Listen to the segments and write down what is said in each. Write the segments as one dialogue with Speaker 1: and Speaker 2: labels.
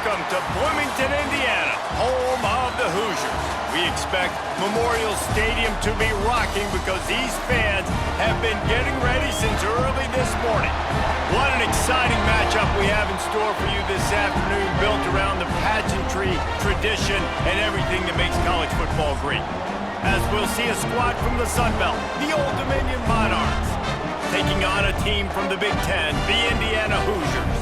Speaker 1: Welcome to Bloomington, Indiana, home of the Hoosiers. We expect Memorial Stadium to be rocking because these fans have been getting ready since early this morning. What an exciting matchup we have in store for you this afternoon, built around the pageantry, tradition, and everything that makes college football great. As we'll see a squad from the Sun Belt, the Old Dominion Monarchs, taking on a team from the Big Ten, the Indiana Hoosiers.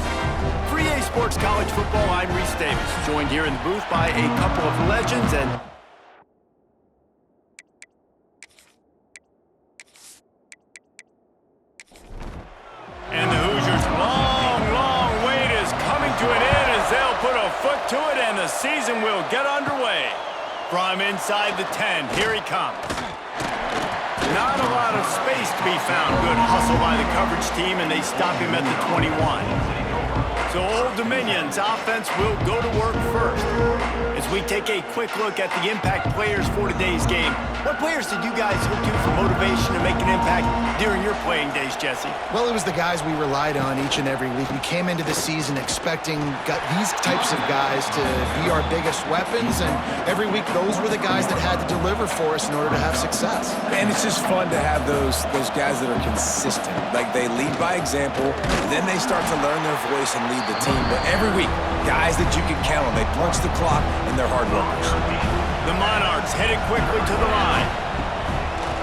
Speaker 1: For EA Sports College Football, I'm Reese Davis, joined here in the booth by a couple of legends and the Hoosiers' long wait is coming to an end as they'll put a foot to it and the season will get underway. From inside the 10, here he comes. Not a lot of space to be found. Good hustle by the coverage team, and they stop him at the 21. So Old Dominion's offense will go to work first. As we take a quick look at the impact players for today's game, what players did you guys look to for motivation to make an impact during your playing days, Jesse?
Speaker 2: Well, it was the guys we relied on each and every week. We came into the season expecting these types of guys to be our biggest weapons, and every week those were the guys that had to deliver for us in order to have success.
Speaker 3: And it's just fun to have those guys that are consistent. Like, they lead by example, then they start to learn their voice and lead the team. But every week, guys that you can count on. They punch the clock, and they're hard workers.
Speaker 1: The Monarchs headed quickly to the line.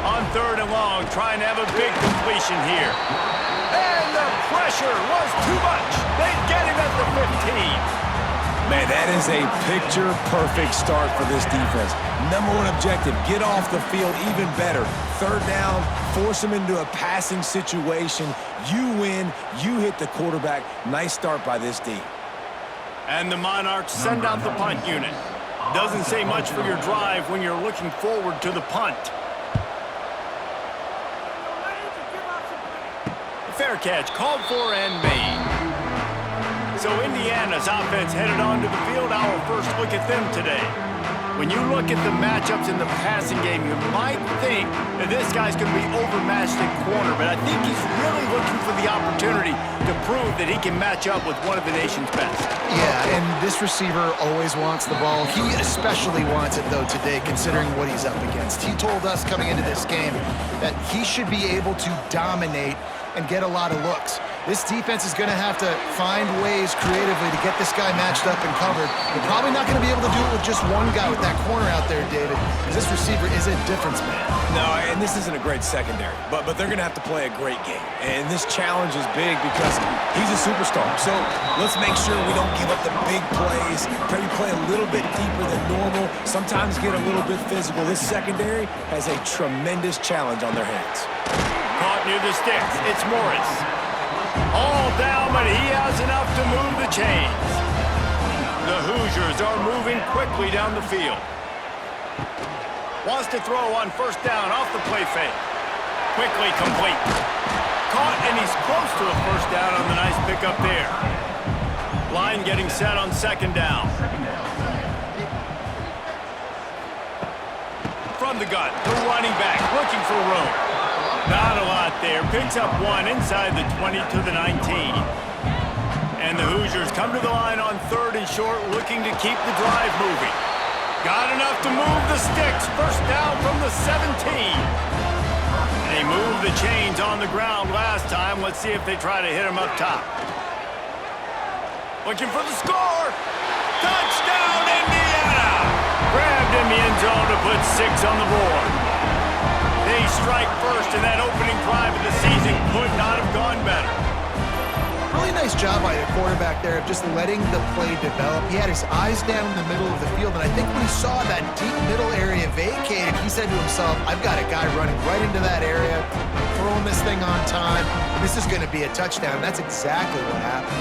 Speaker 1: On 3rd and long, trying to have a big completion here. And the pressure was too much. They get him at the 15.
Speaker 3: Man, that is a picture-perfect start for this defense. Number one objective, get off the field even better. 3rd down, force them into a passing situation. You win, you hit the quarterback. Nice start by this D.
Speaker 1: And the Monarchs send out the punt unit. Doesn't say much for your drive when you're looking forward to the punt. Fair catch, called for and made. So Indiana's offense headed onto the field. Our first look at them today. When you look at the matchups in the passing game, you might think that this guy's going to be overmatched at corner, but I think he's really looking for the opportunity to prove that he can match up with one of the nation's best.
Speaker 2: Yeah, and this receiver always wants the ball. He especially wants it, though, today, considering what he's up against. He told us coming into this game that he should be able to dominate and get a lot of looks. This defense is going to have to find ways creatively to get this guy matched up and covered. They're probably not going to be able to do it with just one guy with that corner out there, David, because this receiver is a difference man.
Speaker 3: No, and this isn't a great secondary, but they're going to have to play a great game. And this challenge is big because he's a superstar. So let's make sure we don't give up the big plays. Maybe play a little bit deeper than normal. Sometimes get a little bit physical. This secondary has a tremendous challenge on their hands.
Speaker 1: Caught near the sticks. It's Morris. All down, but he has enough to move the chains. The Hoosiers are moving quickly down the field. Wants to throw on 1st down off the play fake. Quickly complete. Caught, and he's close to a 1st down on the nice pickup there. Line getting set on 2nd down. From the gun, the running back looking for room. Not a lot there. Picks up 1 inside the 20 to the 19. And the Hoosiers come to the line on 3rd and short, looking to keep the drive moving. Got enough to move the sticks. 1st down from the 17. They moved the chains on the ground last time. Let's see if they try to hit them up top. Looking for the score. Touchdown, Indiana! Grabbed in the end zone to put 6 on the board. They strike first, and that opening drive of the season could not have gone better.
Speaker 2: Really nice job by the quarterback there of just letting the play develop. He had his eyes down in the middle of the field, and I think when he saw that deep middle area vacated, he said to himself, I've got a guy running right into that area. I'm throwing this thing on time. This is going to be a touchdown. That's exactly what happened.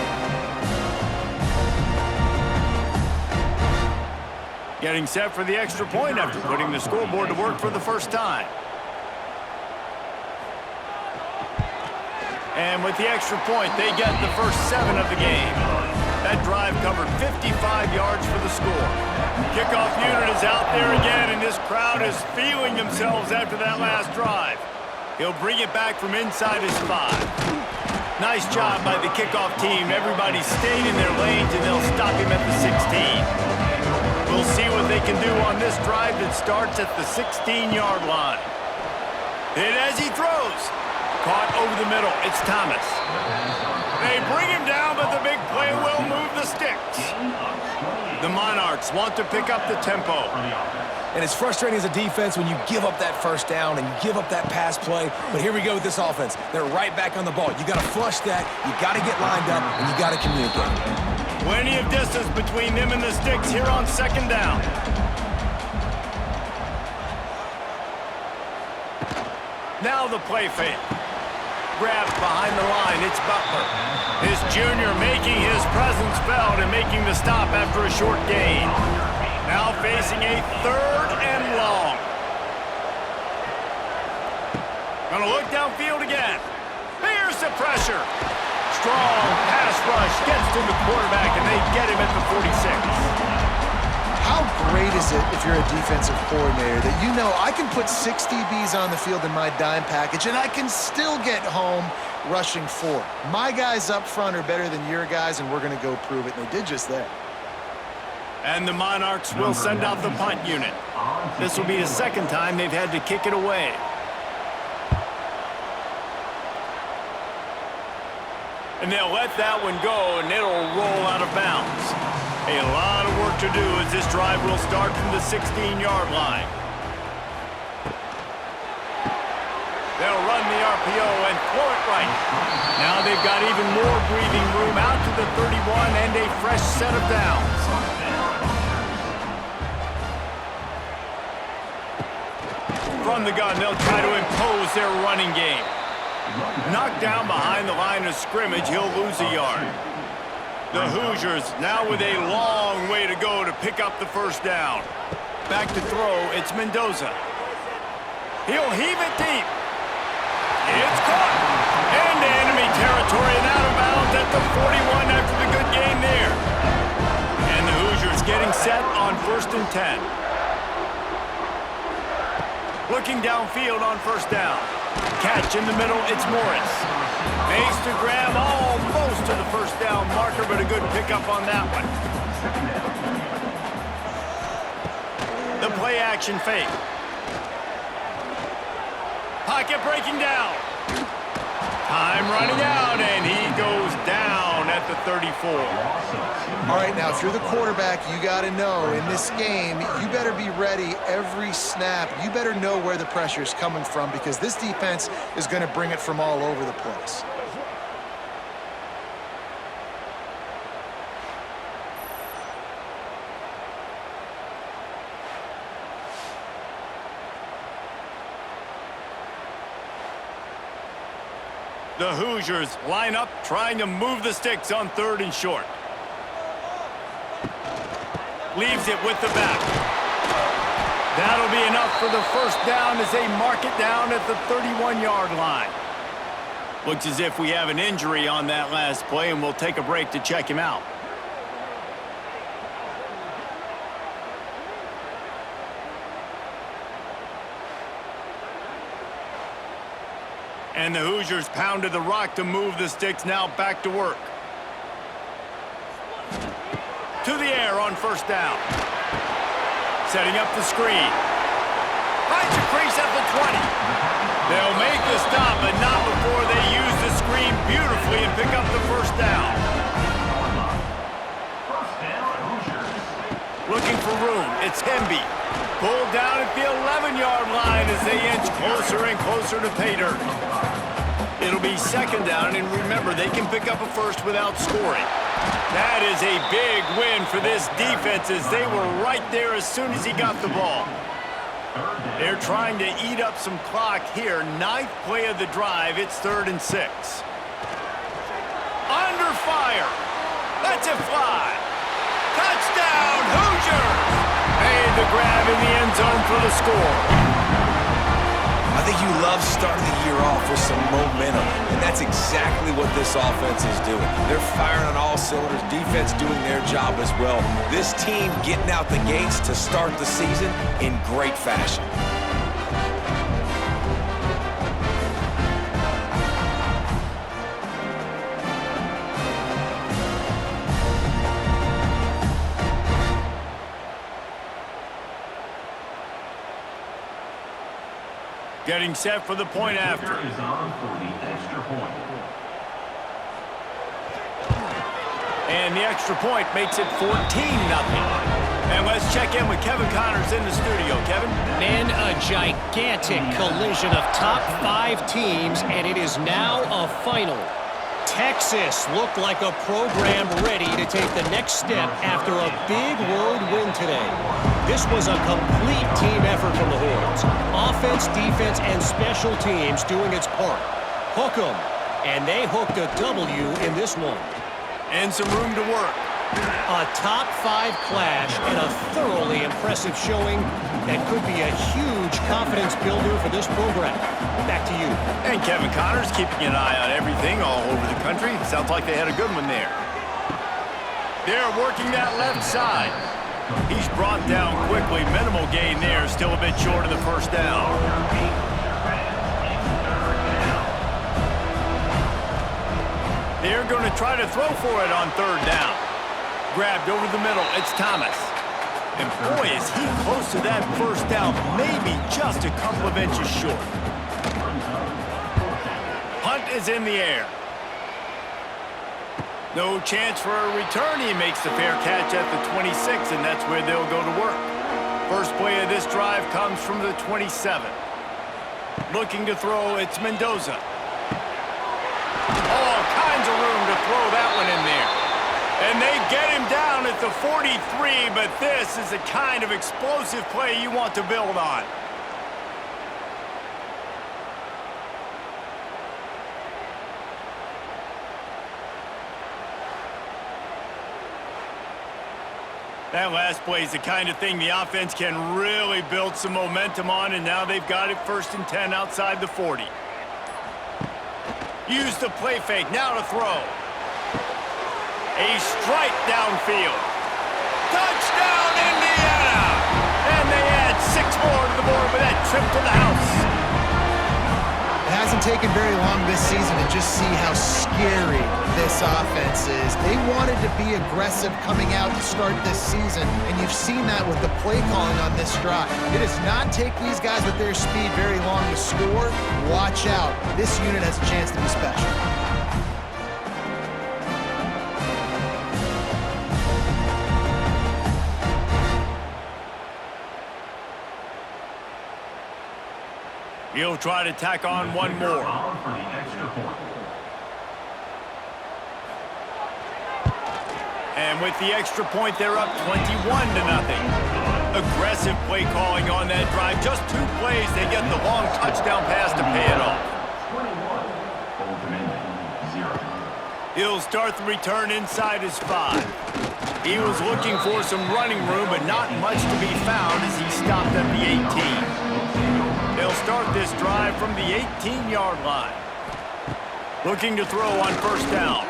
Speaker 1: Getting set for the extra point after putting the scoreboard to work for the first time. And with the extra point, they get the first 7 of the game. That drive covered 55 yards for the score. Kickoff unit is out there again, and this crowd is feeling themselves after that last drive. He'll bring it back from inside his 5. Nice job by the kickoff team. Everybody stayed in their lanes, and they'll stop him at the 16. We'll see what they can do on this drive that starts at the 16-yard line. And as he throws, caught over the middle, it's Thomas. They bring him down, but the big play will move the sticks. The Monarchs want to pick up the tempo.
Speaker 3: And it's frustrating as a defense when you give up that first down and you give up that pass play. But here we go with this offense. They're right back on the ball. You got to flush that, you got to get lined up, and you got to communicate.
Speaker 1: Plenty of distance between them and the sticks here on second down. Now the play fake. Grabbed behind the line, it's Butler. His junior making his presence felt and making the stop after a short gain. Now facing a 3rd and long. Gonna look downfield again. Here's the pressure. Strong pass rush gets to the quarterback, and they get him at the 46.
Speaker 2: How great is it if you're a defensive coordinator that you know I can put 6 DBs on the field in my dime package and I can still get home rushing 4. My guys up front are better than your guys, and we're going to go prove it. And they did just that.
Speaker 1: And the Monarchs will send out the punt unit. This will be the second time they've had to kick it away. And they'll let that one go, and it'll roll out of bounds. A lot of work to do as this drive will start from the 16-yard line. They'll run the RPO and throw it right. Now they've got even more breathing room out to the 31 and a fresh set of downs. From the gun, they'll try to impose their running game. Knocked down behind the line of scrimmage, he'll lose a yard. The Hoosiers now with a long way to go to pick up the first down. Back to throw, it's Mendoza. He'll heave it deep. It's caught. Into enemy territory and out of bounds at the 41 after the good gain there. And the Hoosiers getting set on 1st and 10. Looking downfield on first down. Catch in the middle, it's Morris. Makes to grab almost to the first down marker, but a good pickup on that one. The play action fake. Pocket breaking down. Time running out, and he goes down at the 34.
Speaker 2: All right, now, if you're the quarterback, you got to know in this game, you better be ready every snap. You better know where the pressure is coming from, because this defense is going to bring it from all over the place.
Speaker 1: The Hoosiers line up, trying to move the sticks on 3rd and short. Leaves it with the back. That'll be enough for the first down as they mark it down at the 31-yard line. Looks as if we have an injury on that last play, and we'll take a break to check him out. And the Hoosiers pounded the rock to move the sticks, now back to work. To the air on first down. Setting up the screen. Finds a crease at the 20. They'll make the stop, but not before they use the screen beautifully and pick up the first down. Looking for room, it's Hemby. Pulled down at the 11-yard line as they inch closer and closer to pay dirt. It'll be second down, and remember, they can pick up a first without scoring. That is a big win for this defense as they were right there as soon as he got the ball. They're trying to eat up some clock here. 9th play of the drive. It's 3rd and 6. Under fire. That's a fly. Touchdown, Hoosiers! Made the grab in the end zone for the score.
Speaker 3: I think you love starting the year off with some momentum, and that's exactly what this offense is doing. They're firing on all cylinders, defense doing their job as well. This team getting out the gates to start the season in great fashion.
Speaker 1: Getting set for the point after.
Speaker 4: Is on for the extra point.
Speaker 1: And the extra point makes it 14-0. And let's check in with Kevin Connors in the studio. Kevin?
Speaker 5: Man, a gigantic collision of top 5 teams, and it is now a final. Texas looked like a program ready to take the next step after a big road win today. This was a complete team effort from the Horns. Offense, defense, and special teams doing its part. Hook 'em, and they hooked a W in this one.
Speaker 1: And some room to work.
Speaker 5: A top 5 clash and a thoroughly impressive showing that could be a huge confidence builder for this program. Back to you.
Speaker 1: And Kevin Connors keeping an eye on everything all over the country. Sounds like they had a good one there. They're working that left side. He's brought down quickly. Minimal gain there. Still a bit short of the first down. They're going to try to throw for it on third down. Grabbed over the middle. It's Thomas. And boy, is he close to that first down. Maybe just a couple of inches short. Punt is in the air. No chance for a return. He makes the fair catch at the 26, and that's where they'll go to work. First play of this drive comes from the 27. Looking to throw, it's Mendoza. All kinds of room to throw that one in there. And they get him down at the 43, but this is the kind of explosive play you want to build on. That last play is the kind of thing the offense can really build some momentum on, and now they've got it 1st and 10 outside the 40. Use the play fake, now to throw. A strike downfield. Touchdown, Indiana! And they add 6 more to the board with that trip to the house.
Speaker 2: It hasn't taken very long this season to just see how scary this offense is. They wanted to be aggressive coming out to start this season, and you've seen that with the play calling on this drive. It does not take these guys with their speed very long to score. Watch out. This unit has a chance to be special.
Speaker 1: He'll try to tack on one more. And with the extra point, they're up 21-0. Aggressive play calling on that drive. Just 2 plays, they get the long touchdown pass to pay it off.
Speaker 4: 21, 0.
Speaker 1: He'll start the return inside his 5. He was looking for some running room, but not much to be found as he stopped at the 18. They'll start this drive from the 18-yard line. Looking to throw on first down.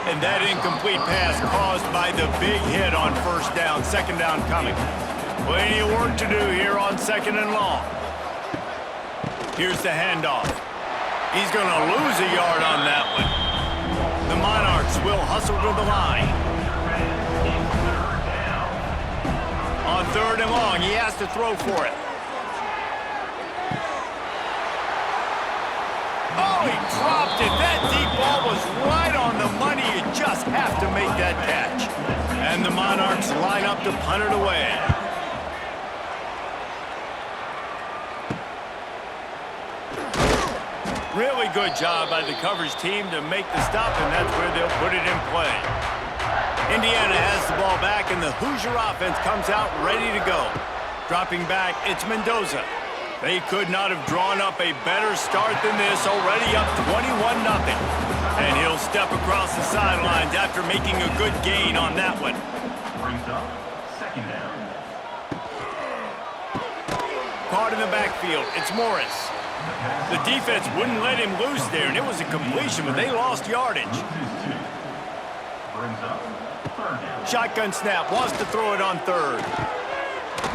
Speaker 1: And that incomplete pass caused by the big hit on first down. Second down coming. Plenty of work to do here on 2nd and long. Here's the handoff. He's going to lose a yard on that one. The Monarchs will hustle to the line. On 3rd and long, he has to throw for it. Oh, he dropped it. That deep ball was right on the money. You just have to make that catch. And the Monarchs line up to punt it away. Really good job by the coverage team to make the stop, and that's where they'll put it in play. Indiana has the ball back, and the Hoosier offense comes out ready to go. Dropping back, it's Mendoza. They could not have drawn up a better start than this, already up 21-0. And he'll step across the sidelines after making a good gain on that one.
Speaker 4: Brings up 2nd down.
Speaker 1: Caught in the backfield, it's Morris. The defense wouldn't let him loose there, and it was a completion, but they lost yardage.
Speaker 4: Brings up 3rd down.
Speaker 1: Shotgun snap, wants to throw it on 3rd.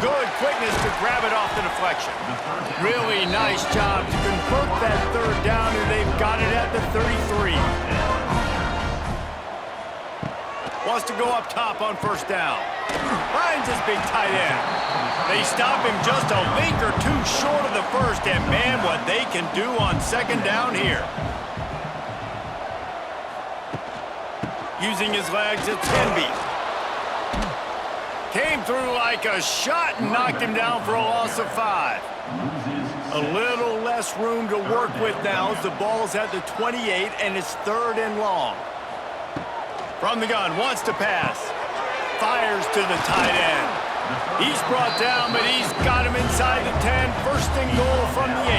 Speaker 1: Good quickness to grab it off the deflection. Really nice job to convert that 3rd down, and they've got it at the 33. Wants to go up top on first down. Finds his big tight end. They stop him just a link or two short of the first, and man, what they can do on second down here. Using his legs, it's Henby. Came through like a shot and knocked him down for a loss of 5. A little less room to work with now as the ball's at the 28 and it's 3rd and long. From the gun, wants to pass. Fires to the tight end. He's brought down, but he's got him inside the 10. 1st and goal from the 8.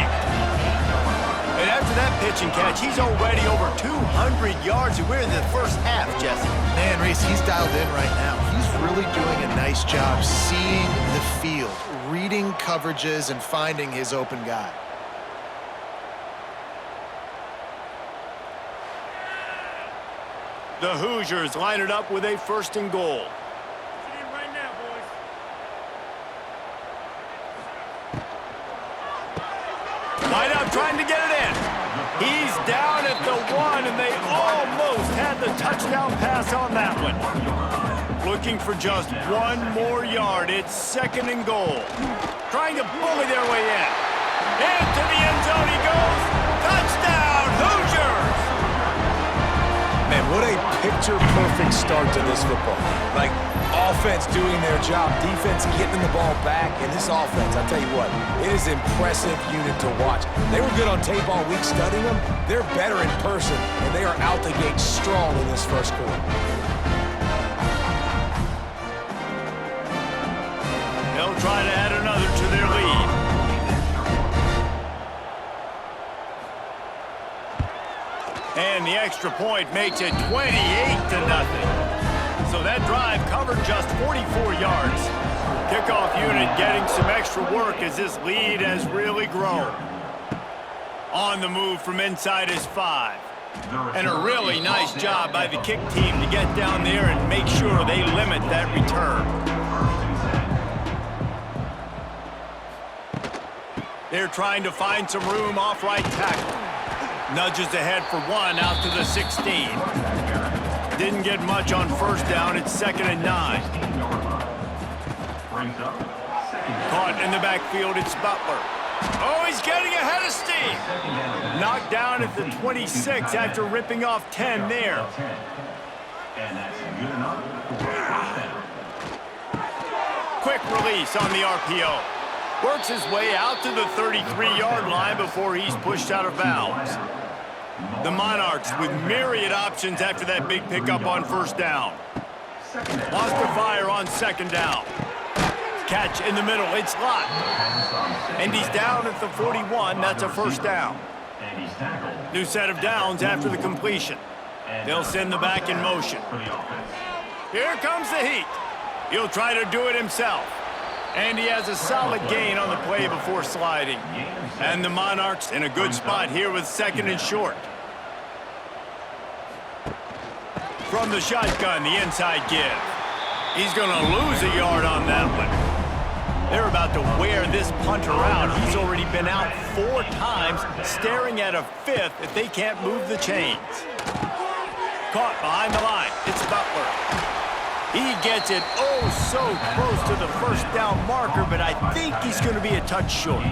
Speaker 1: And after that pitch and catch, he's already over 200 yards, and we're in the first half, Jesse.
Speaker 2: Man, Reese, he's dialed in right now. He's really doing a nice job seeing the field, reading coverages, and finding his open guy.
Speaker 1: The Hoosiers line it up with a 1st and goal. Wide out trying to get it in. He's down at the 1, and they almost had the touchdown pass on that one. Looking for just 1 more yard. It's 2nd and goal. Trying to bully their way in. Into the end zone he goes. Touchdown, Hoosiers!
Speaker 3: Man, what a picture-perfect start to this football. Like, offense doing their job, defense getting the ball back, and this offense, I'll tell you what, it is an impressive unit to watch. They were good on tape all week studying them. They're better in person, and they are out the gate strong in this first quarter.
Speaker 1: They'll try to add another to their lead. And the extra point makes it 28-0. So that drive covered just 44 yards. Kickoff unit getting some extra work as this lead has really grown. On the move from inside is 5. And a really nice job by the kick team to get down there and make sure they limit that return. They're trying to find some room off right tackle. Nudges ahead for 1 out to the 16. Didn't get much on first down. It's 2nd and 9. Caught in the backfield. It's Butler. Oh, he's getting ahead of steam. Knocked down at the 26 after ripping off 10 there. Quick release on the RPO. Works his way out to the 33-yard line before he's pushed out of bounds. The Monarchs with myriad options after that big pickup on first down. Wants to fire on 2nd down. Catch in the middle, it's Lott. And he's down at the 41, that's a 1st down. New set of downs after the completion. They'll send the back in motion. Here comes the heat. He'll try to do it himself. And he has a solid gain on the play before sliding. And the Monarchs in a good spot here with 2nd and short. From the shotgun, the inside give. He's going to lose a yard on that one. They're about to wear this punter out. He's already been out 4 times, staring at a 5th if they can't move the chains. Caught behind the line. It's Butler. He gets it oh so close to the 1st down marker, but I think he's going to be a touch short.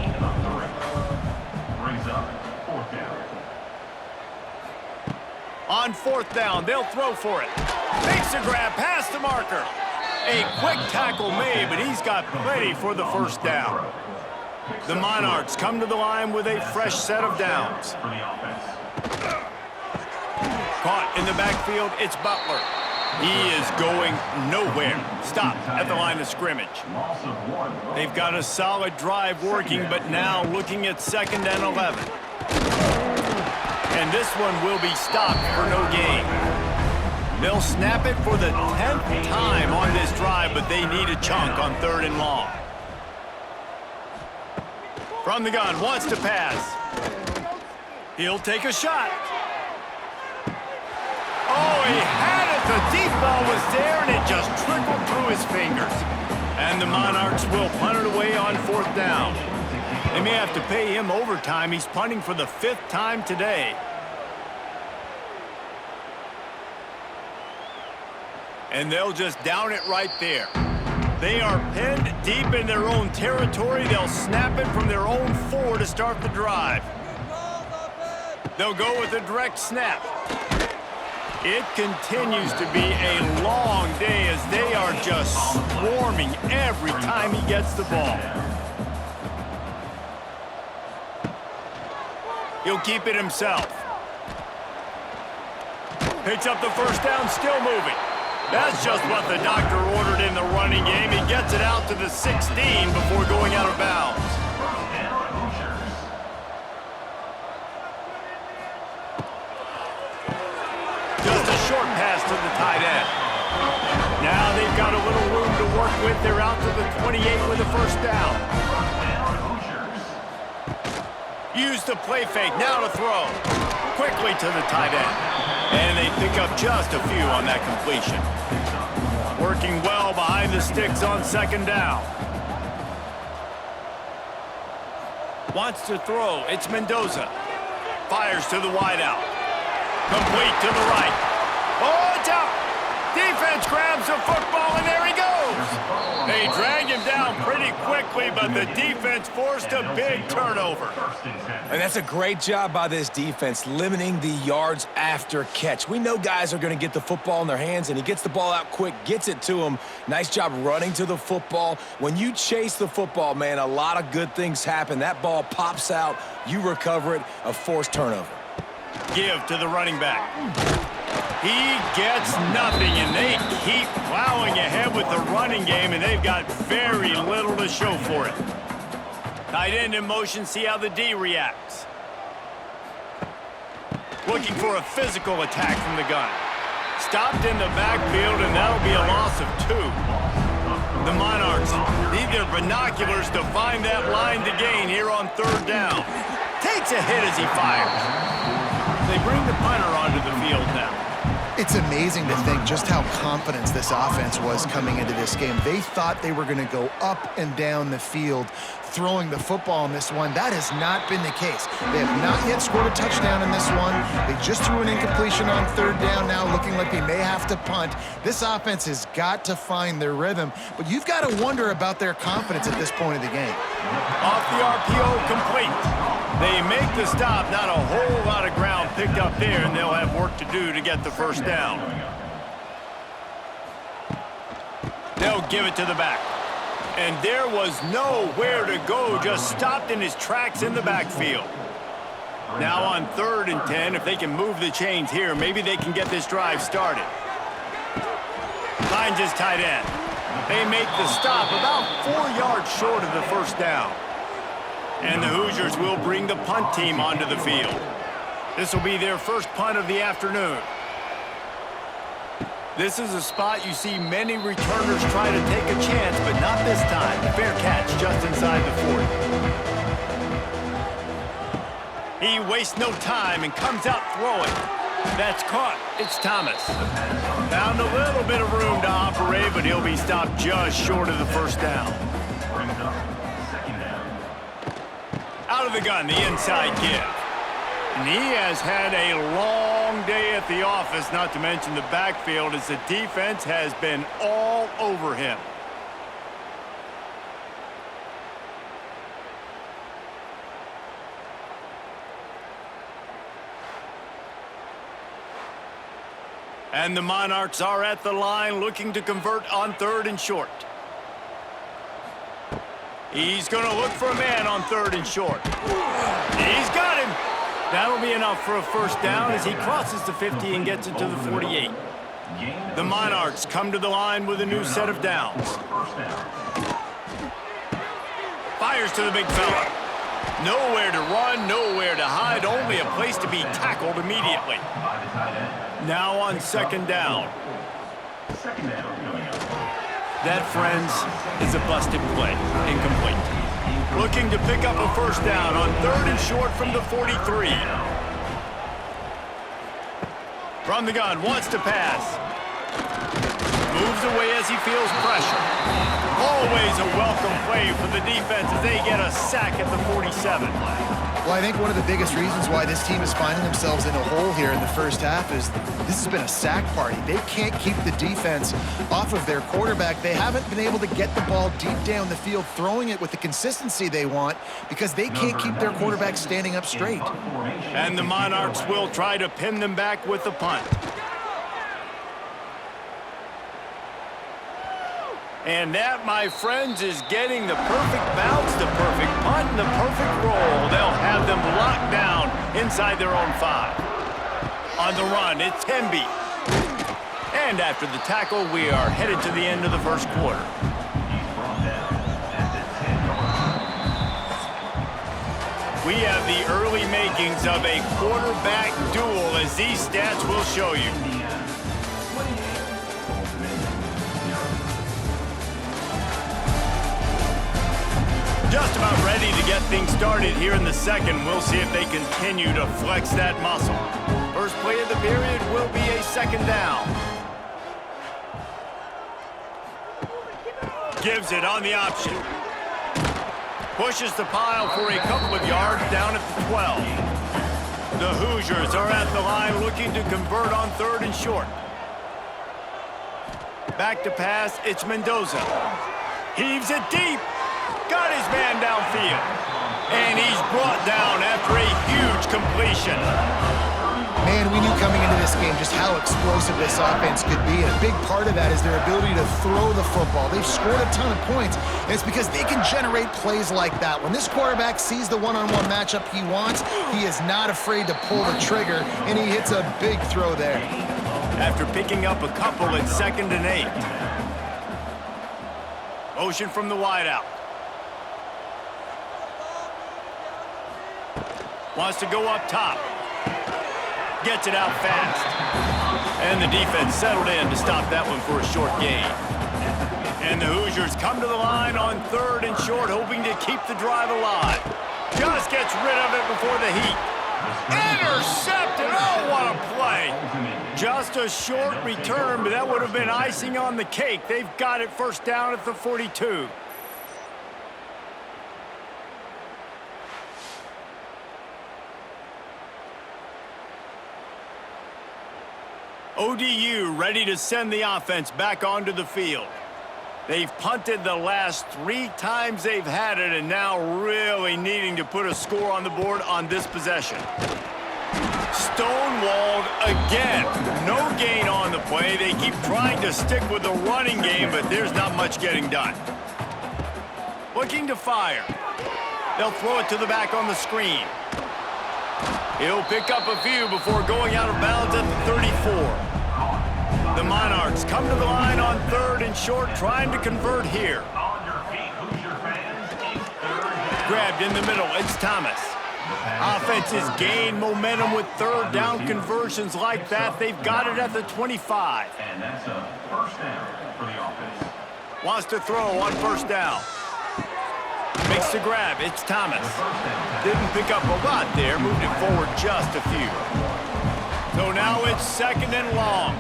Speaker 1: On 4th down, they'll throw for it. Makes a grab past the marker. A quick tackle made, but he's got plenty for the 1st down. The Monarchs come to the line with a fresh set of downs. Caught in the backfield, it's Butler. He is going nowhere. Stopped at the line of scrimmage. They've got a solid drive working, but now looking at 2nd and 11. And this one will be stopped for no gain. They'll snap it for the 10th time on this drive, but they need a chunk on 3rd and long. From the gun, wants to pass. He'll take a shot. Oh, he had it. The deep ball was there, and it just trickled through his fingers. And the Monarchs will punt it away on 4th down. They may have to pay him overtime. He's punting for the 5th time today. and they'll just down it right there. They are pinned deep in their own territory. They'll snap it from their own 4 to start the drive. They'll go with a direct snap. It continues to be a long day as they are just swarming every time he gets the ball. He'll keep it himself. Picks up the first down, still moving. That's just what the doctor ordered in the running game. He gets it out to the 16 before going out of bounds. Just a short pass to the tight end. Now they've got a little room to work with. They're out to the 28 with a first down. Use the play fake, now to throw. Quickly to the tight end. And they pick up just a few on that completion. Working well behind the sticks on second down. Wants to throw, it's Mendoza. Fires to the wideout. Complete to the right. Oh, it's out! Defense grabs the football, and there he goes! They drag him down pretty quickly, but the defense forced a big turnover.
Speaker 3: And that's a great job by this defense, limiting the yards after catch. We know guys are going to get the football in their hands, and he gets the ball out quick, gets it to him. Nice job running to the football. When you chase the football, man, a lot of good things happen. That ball pops out, you recover it, a forced turnover.
Speaker 1: Give to the running back. He gets nothing, and they keep plowing ahead with the running game, and they've got very little to show for it. Tight end in motion, see how the D reacts. Looking for a physical attack from the gun. Stopped in the backfield, and that'll be a loss of 2. The Monarchs need their binoculars to find that line to gain here on third down. Takes a hit as he fires. They bring the punter onto the field now.
Speaker 2: It's amazing to think just how confident this offense was coming into this game. They thought they were going to go up and down the field throwing the football in this one. That has not been the case. They have not yet scored a touchdown in this one. They just threw an incompletion on third down now, looking like they may have to punt. This offense has got to find their rhythm, but you've got to wonder about their confidence at this point of the game.
Speaker 1: Off the RPO, complete. They make the stop, not a whole lot of ground picked up there, and they'll have work to do to get the first down. They'll give it to the back. And there was nowhere to go, just stopped in his tracks in the backfield. Now on 3rd and 10, if they can move the chains here, maybe they can get this drive started. Finds his tight end. They make the stop about 4 yards short of the first down. And the Hoosiers will bring the punt team onto the field. This will be their first punt of the afternoon. This is a spot you see many returners try to take a chance, but not this time. Fair catch just inside the 40. He wastes no time and comes out throwing. That's caught. It's Thomas. Found a little bit of room to operate, but he'll be stopped just short of the first down. Out of the gun, the inside give. And he has had a long day at the office, not to mention the backfield, as the defense has been all over him. And the Monarchs are at the line looking to convert on 3rd and short. He's going to look for a man on 3rd and short. He's got him. That'll be enough for a first down as he crosses the 50 and gets it to the 48. The Monarchs come to the line with a new set of downs. Fires to the big fella. Nowhere to run, nowhere to hide, only a place to be tackled immediately. Now on 2nd down. That, friends, is a busted play. Incomplete. Looking to pick up a first down on 3rd and short from the 43. From the gun, wants to pass. Moves away as he feels pressure. Always a welcome play for the defense as they get a sack at the 47.
Speaker 2: Well, I think one of the biggest reasons why this team is finding themselves in a hole here in the first half is this has been a sack party. They can't keep the defense off of their quarterback. They haven't been able to get the ball deep down the field, throwing it with the consistency they want because they can't keep their quarterback standing up straight.
Speaker 1: And the Monarchs will try to pin them back with the punt. And that, my friends, is getting the perfect bounce, the perfect punt, and the perfect roll. They'll have them locked down inside their own 5. On the run, it's Hemby. And after the tackle, we are headed to the end of the first quarter. We have the early makings of a quarterback duel, as these stats will show you. Just about ready to get things started here in the second. We'll see if they continue to flex that muscle. First play of the period will be a second down. Gives it on the option. Pushes the pile for a couple of yards down at the 12. The Hoosiers are at the line looking to convert on 3rd and short. Back to pass, it's Mendoza. Heaves it deep. Got his man downfield. And he's brought down after a huge completion.
Speaker 2: Man, we knew coming into this game just how explosive this offense could be, and a big part of that is their ability to throw the football. They've scored a ton of points, and it's because they can generate plays like that. When this quarterback sees the one-on-one matchup he wants, he is not afraid to pull the trigger, and he hits a big throw there.
Speaker 1: After picking up a couple at 2nd and 8. Motion from the wideout. Wants to go up top. Gets it out fast. And the defense settled in to stop that one for a short gain. And the Hoosiers come to the line on 3rd and short, hoping to keep the drive alive. Just gets rid of it before the heat. Intercepted! Oh, what a play! Just a short return, but that would have been icing on the cake. They've got it first down at the 42. ODU ready to send the offense back onto the field. They've punted the last 3 times they've had it, and now really needing to put a score on the board on this possession. Stonewalled again. No gain on the play. They keep trying to stick with the running game, but there's not much getting done. Looking to fire. They'll throw it to the back on the screen. He'll pick up a few before going out of bounds at the 34. The Monarchs come to the line on 3rd and short, trying to convert here. Grabbed in the middle, it's Thomas. Offenses gain momentum with 3rd down conversions like that. They've got it at the 25.
Speaker 4: And that's a first down for the offense.
Speaker 1: Wants to throw on 1st down. Makes the grab, it's Thomas. Didn't pick up a lot there, moved it forward just a few. So now it's 2nd and long.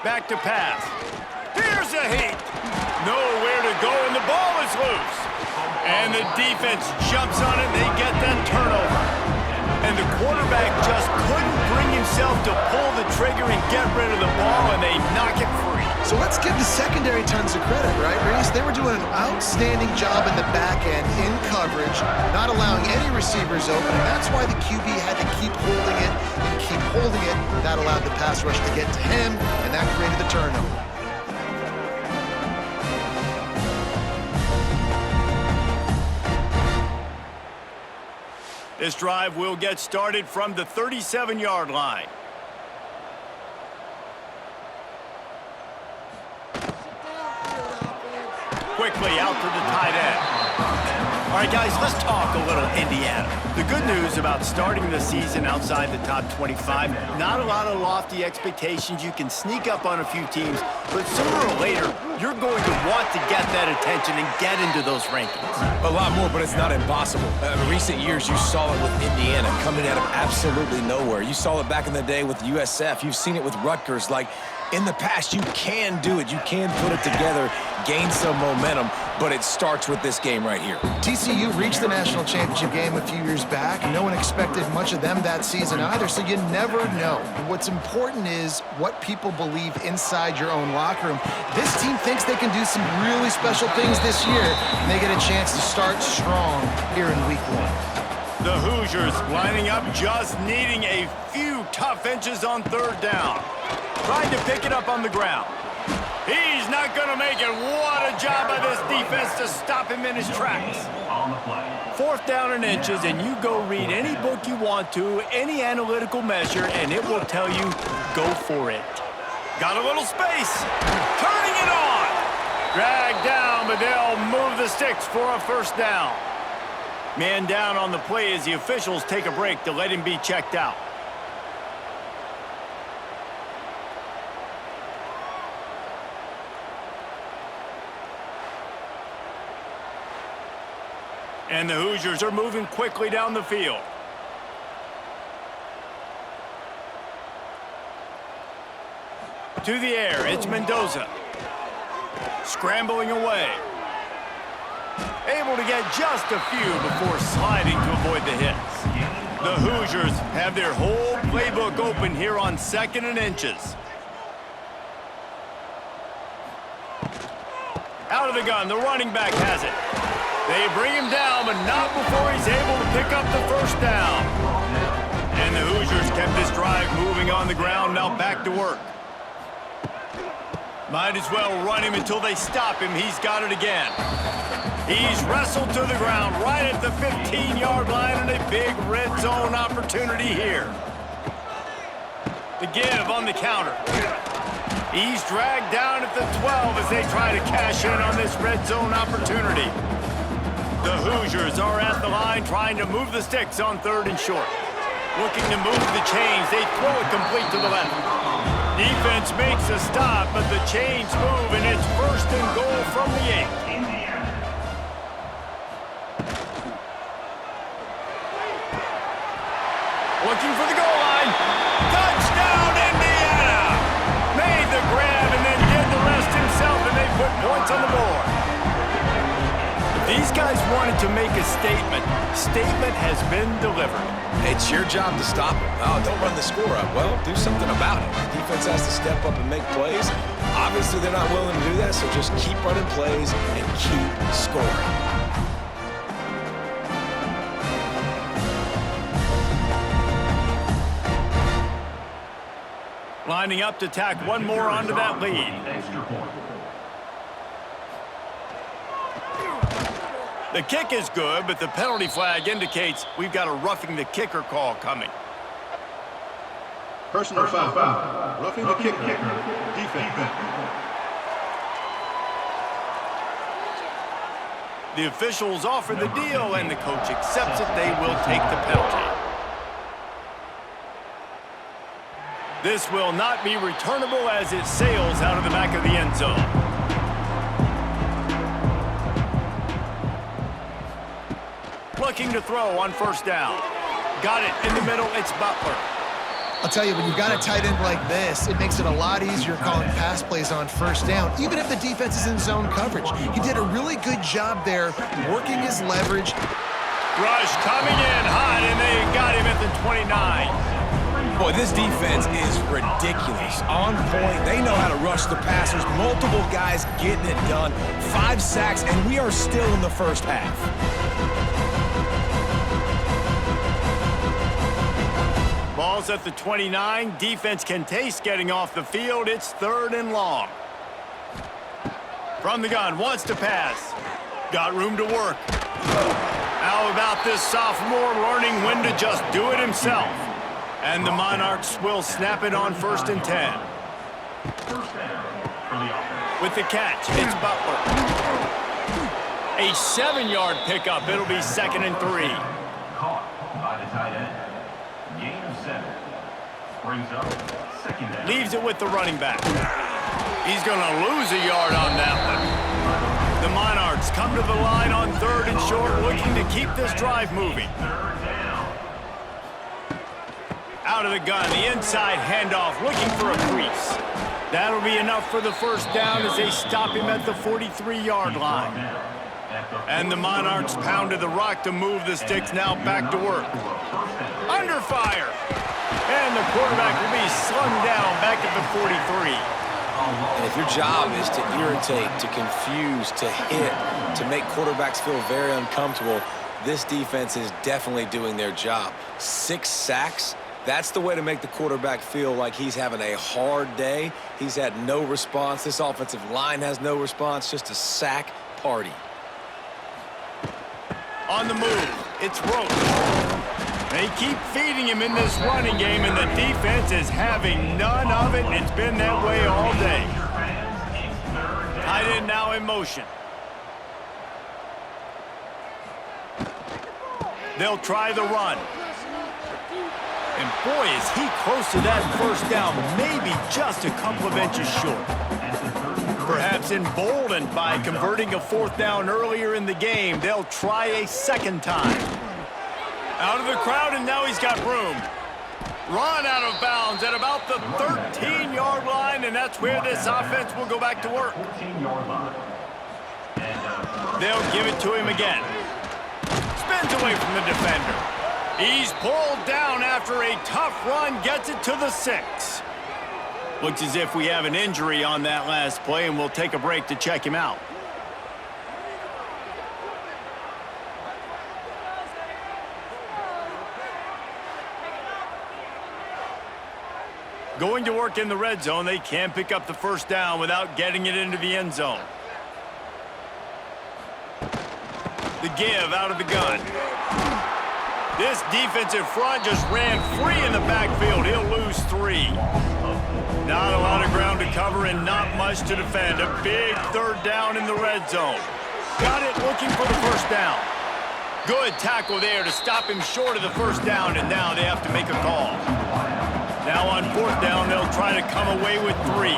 Speaker 1: Back to pass. Here's a heat. Nowhere to go, and the ball is loose. And the defense jumps on it, and they get that turnover. And the quarterback just couldn't bring himself to pull the trigger and get rid of the ball, and they knock it free.
Speaker 2: So let's give the secondary tons of credit, right, Reese? They were doing an outstanding job in the back end, in coverage, not allowing any receivers open, and that's why the QB had to keep holding it and keep holding it. That allowed the pass rush to get to him, and that created the turnover.
Speaker 1: This drive will get started from the 37-yard line. Quickly out to the tight end. All right, guys, let's talk a little Indiana. The good news about starting the season outside the top 25, not a lot of lofty expectations. You can sneak up on a few teams, but sooner or later, you're going to want to get that attention and get into those rankings.
Speaker 3: A lot more, but it's not impossible. In recent years, you saw it with Indiana coming out of absolutely nowhere. You saw it back in the day with USF. You've seen it with Rutgers. Like, In the past, you can do it. You can put it together, gain some momentum, but it starts with this game right here.
Speaker 2: TCU reached the national championship game a few years back. No one expected much of them that season either, so you never know. What's important is what people believe inside your own locker room. This team thinks they can do some really special things this year, and they get a chance to start strong here in week 1.
Speaker 1: The Hoosiers lining up, just needing a few tough inches on third down. Trying to pick it up on the ground. He's not going to make it. What a job by this defense to stop him in his tracks.
Speaker 4: On the play.
Speaker 1: 4th down and inches, and you go read any book you want to, any analytical measure, and it will tell you, go for it. Got a little space. Turning it on. Dragged down, but they'll move the sticks for a 1st down. Man down on the play as the officials take a break to let him be checked out. And the Hoosiers are moving quickly down the field. To the air, it's Mendoza. Scrambling away. Able to get just a few before sliding to avoid the hits. The Hoosiers have their whole playbook open here on 2nd and inches. Out of the gun, the running back has it. They bring him down, but not before he's able to pick up the 1st down. And the Hoosiers kept this drive moving on the ground, now back to work. Might as well run him until they stop him. He's got it again. He's wrestled to the ground right at the 15-yard line, and a big red zone opportunity here. The give on the counter. He's dragged down at the 12 as they try to cash in on this red zone opportunity. The Hoosiers are at the line trying to move the sticks on 3rd and short. Looking to move the chains. They throw it complete to the left. Defense makes a stop, but the chains move, and it's 1st and goal from the 8. Looking for the goal line. Touchdown, Indiana! Made the grab and then did the rest himself, and they put points on the board. These guys wanted to make a statement. Statement has been delivered.
Speaker 3: It's your job to stop them. Oh, don't run the score up. Well, do something about it. The defense has to step up and make plays. Obviously, they're not willing to do that, so just keep running plays and keep scoring.
Speaker 1: Lining up to tack one more onto that lead.
Speaker 4: Extra point.
Speaker 1: The kick is good, but the penalty flag indicates we've got a roughing the kicker call coming.
Speaker 6: Personal foul. Roughing the kicker. Defense.
Speaker 1: The officials offer the deal, and the coach accepts it. They will take the penalty. This will not be returnable as it sails out of the back of the end zone. Looking to throw on 1st down. Got it in the middle. It's Butler.
Speaker 2: I'll tell you, when you've got a tight end like this, it makes it a lot easier calling pass plays on 1st down, even if the defense is in zone coverage. He did a really good job there, working his leverage.
Speaker 1: Rush coming in hot, and they got him at the 29.
Speaker 3: Boy, this defense is ridiculous. On point. They know how to rush the passers. Multiple guys getting it done. 5 sacks, and we are still in the 1st half.
Speaker 1: Ball's at the 29. Defense can taste getting off the field. It's 3rd and long. From the gun, wants to pass. Got room to work. How about this sophomore learning when to just do it himself? And the Monarchs will snap it on 1st and 10.
Speaker 4: 1st down for the offense.
Speaker 1: With the catch, it's Butler. A 7-yard pickup. It'll be 2nd and 3.
Speaker 4: Caught by the tight end. Gain of 7. Brings up 2nd down.
Speaker 1: Leaves it with the running back. He's going to lose a yard on that one. The Monarchs come to the line on 3rd and short, looking to keep this drive moving.
Speaker 4: 3rd down.
Speaker 1: Out of the gun, the inside handoff, looking for a crease. That'll be enough for the first down as they stop him at the 43-yard line. And the Monarchs pounded the rock to move the sticks now back to work. Under fire. And the quarterback will be slung down back at the 43.
Speaker 3: And if your job is to irritate, to confuse, to hit, to make quarterbacks feel very uncomfortable, this defense is definitely doing their job. 6 sacks. That's the way to make the quarterback feel like he's having a hard day. He's had no response. This offensive line has no response, just a sack party.
Speaker 1: On the move, it's Roach. They keep feeding him in this running game, and the defense is having none of it. It's been that way all day. Tight end now in motion. They'll try the run. And boy, is he close to that first down, maybe just a couple of inches short. Perhaps emboldened by converting a 4th down earlier in the game, they'll try a second time. Out of the crowd, and now he's got room. Run out of bounds at about the 13-yard line, and that's where this offense will go back to work. They'll give it to him again. Spins away from the defender. He's pulled down after a tough run, gets it to the 6. Looks as if we have an injury on that last play, and we'll take a break to check him out. Going to work in the red zone, they can't pick up the first down without getting it into the end zone. The give out of the gun. This defensive front just ran free in the backfield. He'll lose 3. Not a lot of ground to cover and not much to defend. A big 3rd down in the red zone. Got it, looking for the first down. Good tackle there to stop him short of the first down, and now they have to make a call. Now on 4th down, they'll try to come away with 3.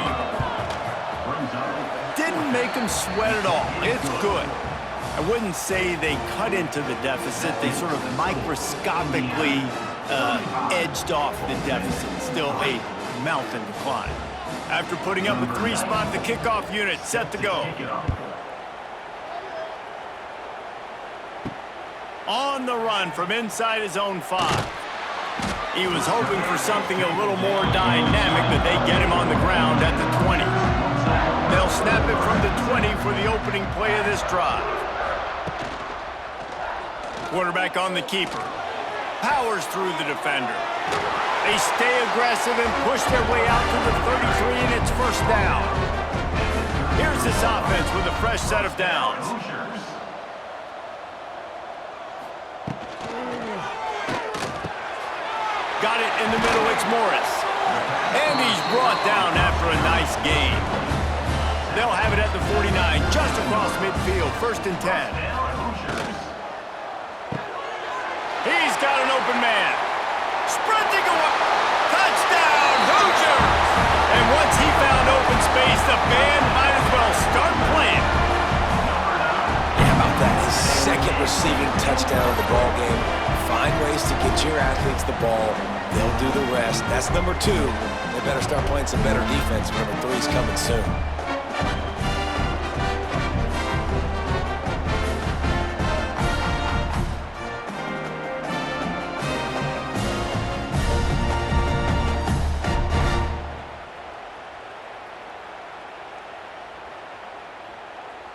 Speaker 1: Didn't make him sweat at all. It's good. I wouldn't say they cut into the deficit. They sort of microscopically edged off the deficit. Still a mountain to climb. After putting up a 3-spot, the kickoff unit set to go. On the run from inside his own 5. He was hoping for something a little more dynamic, but they get him on the ground at the 20. They'll snap it from the 20 for the opening play of this drive. Quarterback on the keeper. Powers through the defender. They stay aggressive and push their way out to the 33, and it's first down. Here's this offense with a fresh set of downs. Got it in the middle, it's Morris. And he's brought down after a nice gain. They'll have it at the 49, just across midfield, 1st and 10. He's got an open man. Sprinting away. Touchdown, Hoosiers! And once he found open space, the band might as well start playing.
Speaker 3: How about that? His 2nd receiving touchdown of the ball game. Find ways to get your athletes the ball. They'll do the rest. That's number 2. They better start playing some better defense. Number 3's coming soon.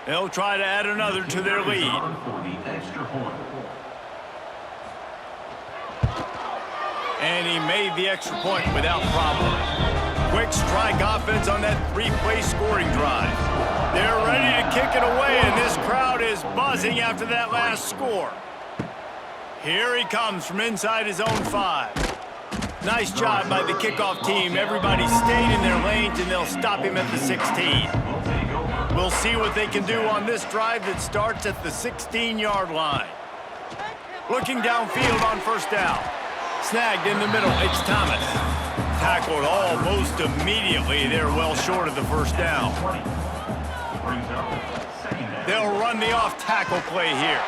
Speaker 1: They'll try to add another to their lead. And he made the extra point without problem. Quick strike offense on that 3-play scoring drive. They're ready to kick it away, and this crowd is buzzing after that last score. Here he comes from inside his own 5. Nice job by the kickoff team. Everybody stayed in their lanes, and they'll stop him at the 16. We'll see what they can do on this drive that starts at the 16-yard line. Looking downfield on first down. Snagged in the middle, it's Thomas. Tackled almost immediately. They're well short of the first down. They'll run the off-tackle play here.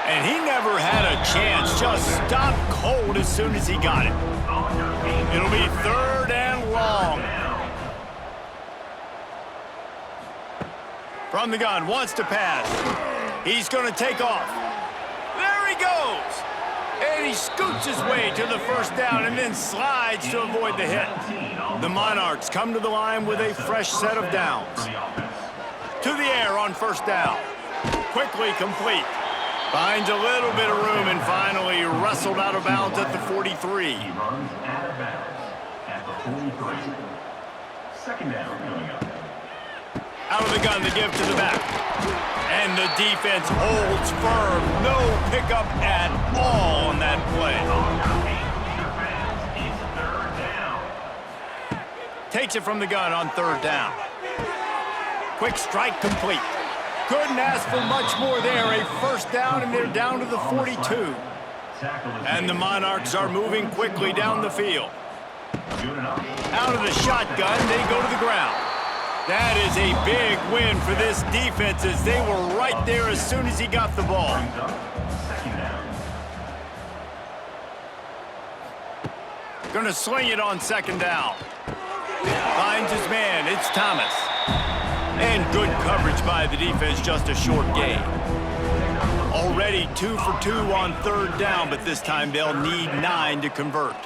Speaker 1: And he never had a chance. Just stopped cold as soon as he got it. It'll be 3rd and long. From the gun, wants to pass. He's going to take off. There he goes. And he scoots his way to the first down and then slides to avoid the hit. The Monarchs come to the line with a fresh set of downs. To the air on first down. Quickly complete. Finds a little bit of room and finally wrestled out of bounds at the 43.
Speaker 4: He runs out of bounds at the 43. Second down coming up.
Speaker 1: Out of the gun, the give to the back. And the defense holds firm. No pickup at all on that play.
Speaker 4: It's third down.
Speaker 1: Takes it from the gun on third down. Quick strike complete. Couldn't ask for much more there. A first down, and they're down to the 42. And the Monarchs are moving quickly down the field. Out of the shotgun, they go to the ground. That is a big win for this defense as they were right there as soon as he got the ball. Gonna sling it on second down. Finds his man, it's Thomas. And good coverage by the defense, just a short gain. Already 2 for 2 on third down, but this time they'll need 9 to convert.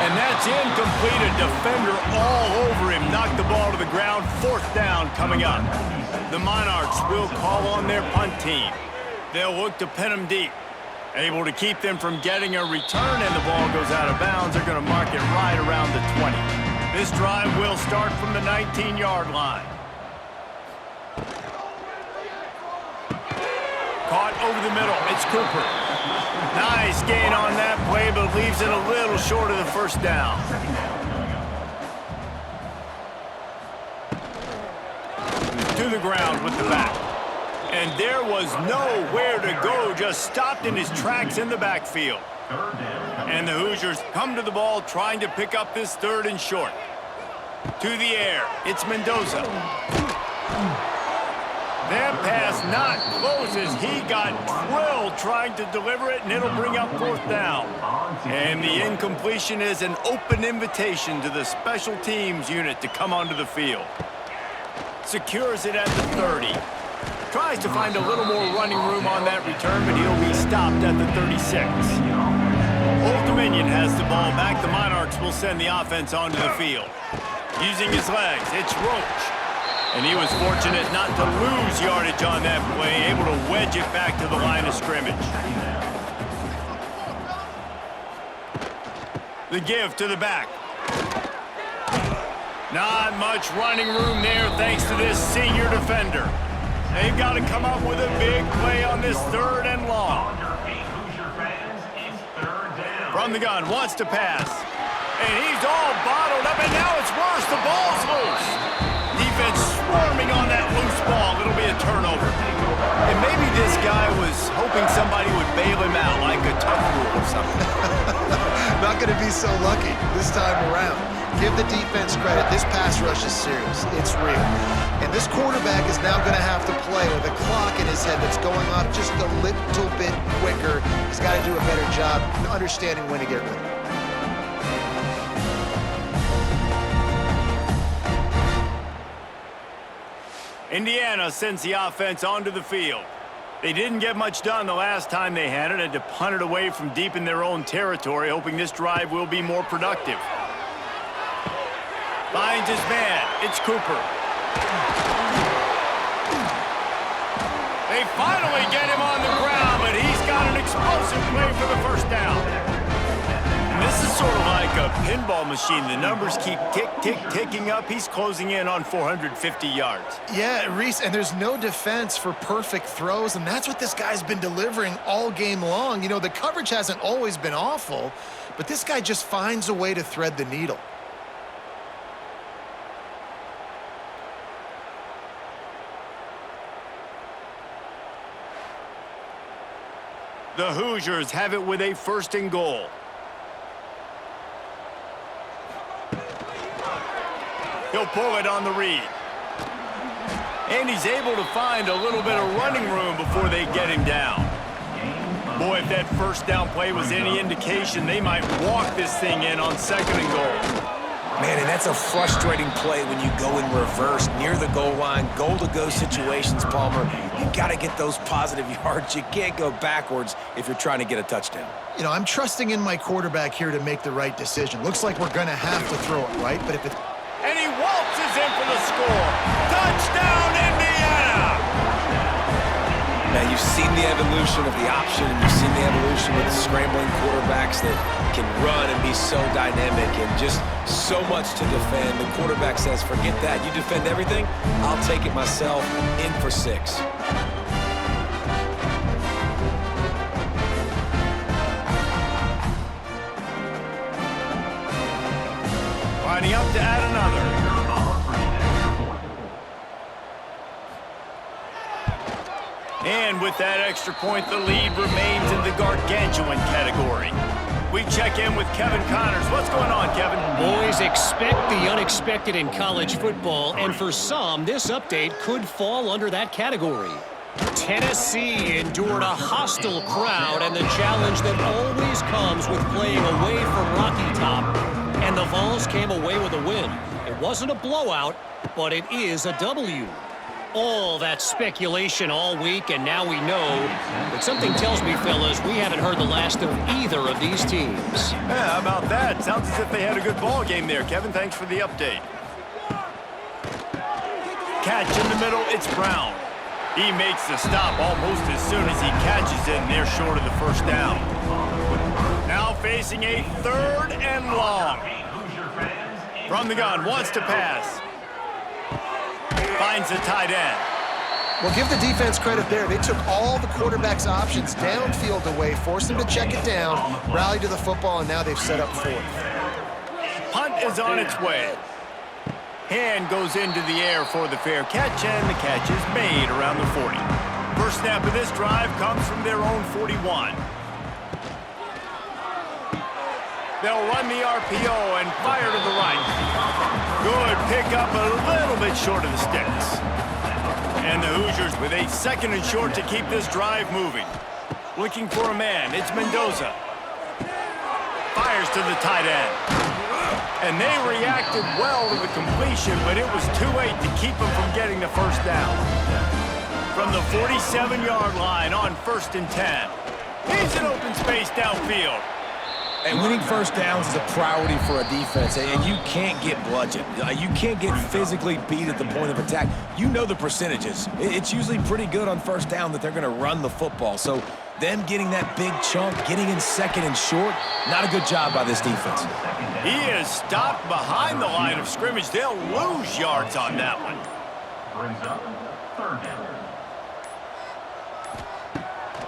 Speaker 1: And that's incomplete. A defender all over him. Knocked the ball to the ground. Fourth down coming up. The Monarchs will call on their punt team. They'll look to pin them deep. Able to keep them from getting a return, and the ball goes out of bounds. They're going to mark it right around the 20. This drive will start from the 19-yard line. Caught over the middle. It's Cooper. Nice gain on that play, but leaves it a little short of the first down. To the ground with the back. And there was nowhere to go, just stopped in his tracks in the backfield. And the Hoosiers come to the ball trying to pick up this third and short. To the air, it's Mendoza. That pass not close as he got drilled trying to deliver it, and it'll bring up fourth down. And the incompletion is an open invitation to the special teams unit to come onto the field. Secures it at the 30. Tries to find a little more running room on that return, but he'll be stopped at the 36. Old Dominion has the ball back. The Monarchs will send the offense onto the field. Using his legs, it's Roach. And he was fortunate not to lose yardage on that play, able to wedge it back to the line of scrimmage. The give to the back. Not much running room there thanks to this senior defender. They've got to come up with a big play on this third and long. From the gun, wants to pass. And he's all bottled up, and now it's worse. The ball's loose. Defense swarming on that loose ball. It'll be a turnover. And maybe this guy was hoping somebody would bail him out like a tough rule or something.
Speaker 2: Not going to be so lucky this time around. Give the defense credit. This pass rush is serious. It's real. And this quarterback is now going to have to play with a clock in his head that's going off just a little bit quicker. He's got to do a better job understanding when to get rid of it.
Speaker 1: Indiana sends the offense onto the field. They didn't get much done the last time they had it. Had to punt it away from deep in their own territory, hoping this drive will be more productive. Finds his man. It's Cooper. They finally get him on the ground, but he's got an explosive play for the first down. And this is sort of like a pinball machine. The numbers keep ticking up. He's closing in on 450 yards.
Speaker 2: Yeah, Reese, and there's no defense for perfect throws, and that's what this guy's been delivering all game long. You know, the coverage hasn't always been awful, but this guy just finds a way to thread the needle.
Speaker 1: The Hoosiers have it with a first and goal. He'll pull it on the read. And he's able to find a little bit of running room before they get him down. Boy, if that first down play was any indication, they might walk this thing in on second and goal.
Speaker 3: Man, and that's a frustrating play when you go in reverse near the goal line, goal-to-go situations, Palmer. You got to get those positive yards. You can't go backwards if you're trying to get a touchdown.
Speaker 2: You know, I'm trusting in my quarterback here to make the right decision. Looks like we're going to have to throw it, right? But if it...
Speaker 1: And he waltzes in for the score. Touchdown, Indiana!
Speaker 3: Now, you've seen the evolution of the option, and you've seen the evolution of the scrambling quarterbacks that can run and be so dynamic and just so much to defend. The quarterback says, forget that. You defend everything, I'll take it myself. In for 6.
Speaker 1: Lining up to add another. And with that extra point, the lead remains in the gargantuan category. We check in with Kevin Connors. What's going on, Kevin?
Speaker 5: Boys, expect the unexpected in college football, and for some, this update could fall under that category. Tennessee endured a hostile crowd and the challenge that always comes with playing away from Rocky Top, and the Vols came away with a win. It wasn't a blowout, but it is a W. All that speculation all week, and now we know. But something tells me, fellas, we haven't heard the last of either of these teams.
Speaker 1: Yeah, how about that? Sounds as if they had a good ball game there, Kevin. Thanks for the update. Catch in the middle, it's Brown. He makes the stop almost as soon as he catches it, and they're short of the first down. Now facing a 3rd and long. From the gun, wants to pass. Finds the tight end.
Speaker 2: Well, give the defense credit there. They took all the quarterback's options downfield away, forced him to check it down, rally to the football, and now they've set up 4th.
Speaker 1: Punt is on its way. Hand goes into the air for the fair catch, and the catch is made around the 40. First snap of this drive comes from their own 41. They'll run the RPO and fire to the right. Good pickup, a little bit short of the sticks. And the Hoosiers with a 2nd and short to keep this drive moving. Looking for a man, it's Mendoza. Fires to the tight end. And they reacted well to the completion, but it was too late to keep them from getting the first down. From the 47-yard line on 1st and 10. Here's an open space downfield.
Speaker 3: And winning first downs is a priority for a defense, and you can't get bludgeoned. You can't get physically beat at the point of attack. You know the percentages. It's usually pretty good on first down that they're going to run the football. So them getting that big chunk, getting in 2nd and short, not a good job by this defense.
Speaker 1: He is stopped behind the line of scrimmage. They'll lose yards on that one.
Speaker 4: Brings up 3rd down.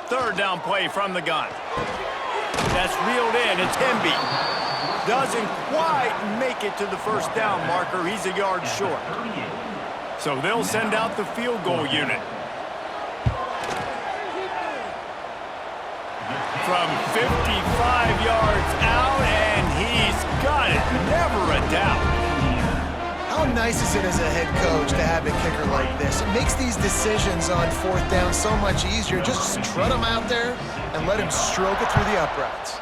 Speaker 1: 3rd down play from the gun. That's reeled in. It's Hemby. Doesn't quite make it to the first down marker. He's a yard short. So they'll send out the field goal unit. From 55 yards out, and he's got it. Never a doubt.
Speaker 2: How nice is it as a head coach to have a kicker like this? It makes these decisions on 4th down so much easier. Just strut him out there and let him stroke it through the uprights.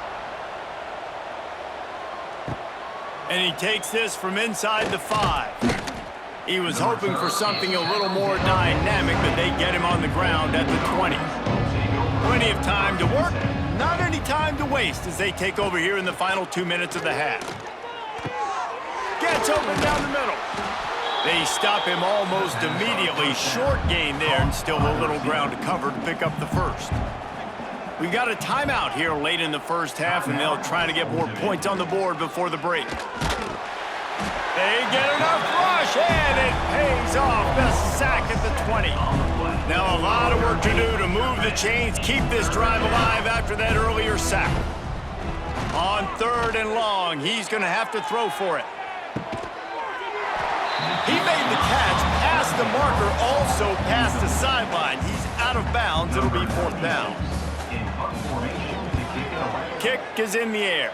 Speaker 1: And he takes this from inside the 5. He was hoping for something a little more dynamic, but they get him on the ground at the 20. Plenty of time to work, not any time to waste as they take over here in the final 2 minutes of the half. Gets open down the middle. They stop him almost immediately. Short gain there, and still a little ground to cover to pick up the first. We got a timeout here late in the first half, and they'll try to get more points on the board before the break. They get enough rush, and it pays off. The sack at the 20. Now a lot of work to do to move the chains, keep this drive alive after that earlier sack. On 3rd and long, he's going to have to throw for it. He made the catch past the marker, also past the sideline. He's out of bounds. It'll be 4th down. Kick is in the air.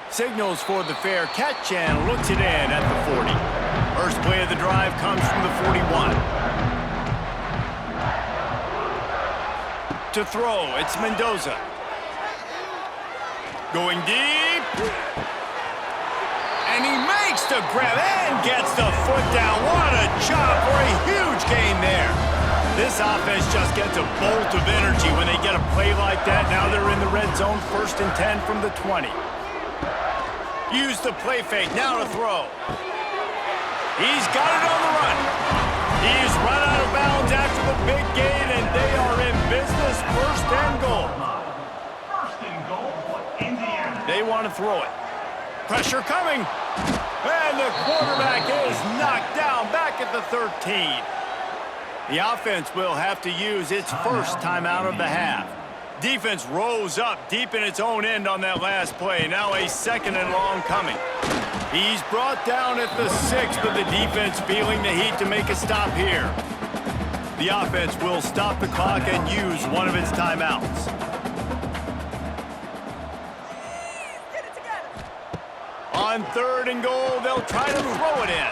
Speaker 1: Signals for the fair catch and looks it in at the 40. First play of the drive comes from the 41. To throw, it's Mendoza. Going deep. Makes the grab and gets the foot down. What a job for a huge gain there. This offense just gets a bolt of energy when they get a play like that. Now they're in the red zone, 1st and 10 from the 20. Use the play fake, now to throw. He's got it on the run. He's run out of bounds after the big gain, and they are in business, 1st and goal.
Speaker 4: First and goal, Indiana.
Speaker 1: They want to throw it. Pressure coming. And the quarterback is knocked down back at the 13. The offense will have to use its first timeout of the half. Defense rose up deep in its own end on that last play. Now a 2nd and long coming. He's brought down at the 6, but the defense feeling the heat to make a stop here. The offense will stop the clock and use one of its timeouts. On 3rd and goal, they'll try to throw it in.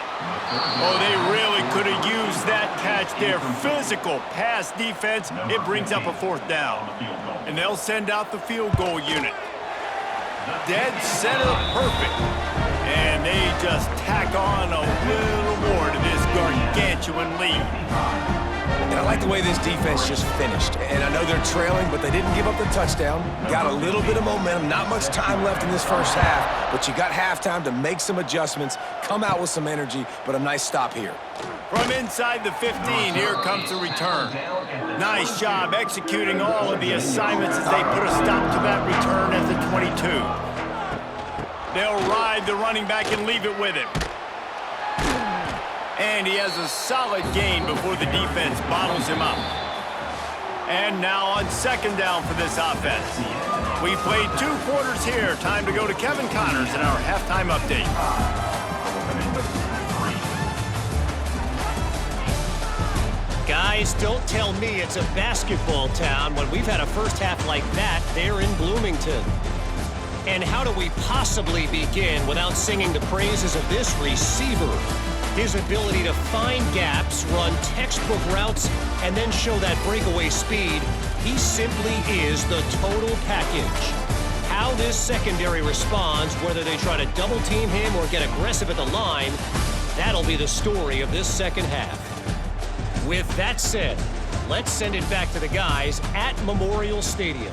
Speaker 1: Oh, they really could have used that catch there. Physical pass defense. It brings up a 4th down. And they'll send out the field goal unit. Dead center perfect. And they just tack on a little more to this gargantuan lead.
Speaker 3: And I like the way this defense just finished. And I know they're trailing, but they didn't give up the touchdown. Got a little bit of momentum. Not much time left in this first half, but you got halftime to make some adjustments, come out with some energy, but a nice stop here.
Speaker 1: From inside the 15, here comes the return. Nice job executing all of the assignments as they put a stop to that return at the 22. They'll ride the running back and leave it with him. And he has a solid gain before the defense bottles him up. And now on 2nd down for this offense. We've played 2 quarters here. Time to go to Kevin Connors in our halftime update.
Speaker 5: Guys, don't tell me it's a basketball town when we've had a first half like that there in Bloomington. And how do we possibly begin without singing the praises of this receiver? His ability to find gaps, run textbook routes, and then show that breakaway speed, he simply is the total package. How this secondary responds, whether they try to double team him or get aggressive at the line, that'll be the story of this second half. With that said, let's send it back to the guys at Memorial Stadium.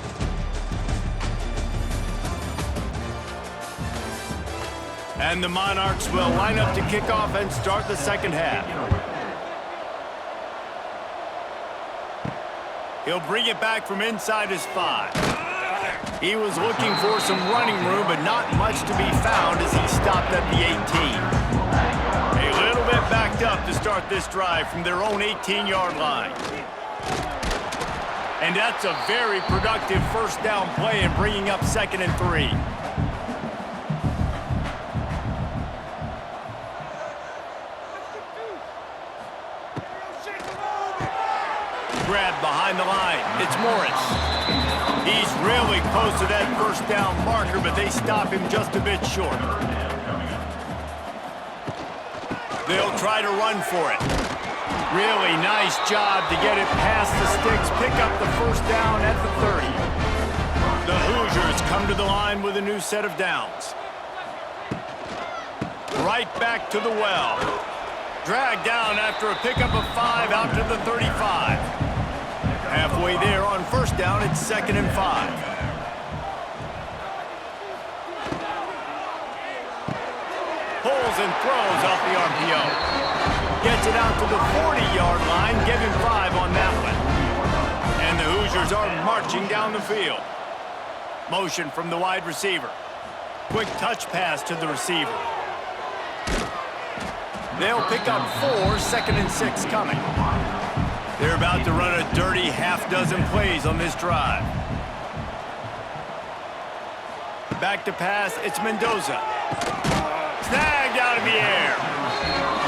Speaker 1: And the Monarchs will line up to kick off and start the second half. He'll bring it back from inside his 5. He was looking for some running room, but not much to be found as he stopped at the 18. A little bit backed up to start this drive from their own 18-yard line. And that's a very productive 1st down play and bringing up 2nd and 3. Grab behind the line. It's Morris. He's really close to that 1st down marker, but they stop him just a bit short. They'll try to run for it. Really nice job to get it past the sticks, pick up the 1st down at the 30. The Hoosiers come to the line with a new set of downs. Right back to the well. Dragged down after a pickup of 5 out to the 35. Halfway there on 1st down, it's 2nd and 5. Pulls and throws off the RPO. Gets it out to the 40-yard line, give him 5 on that one. And the Hoosiers are marching down the field. Motion from the wide receiver. Quick touch pass to the receiver. They'll pick up 4, 2nd and 6 coming. They're about to run a dirty half-dozen plays on this drive. Back to pass, it's Mendoza. Snagged out of the air.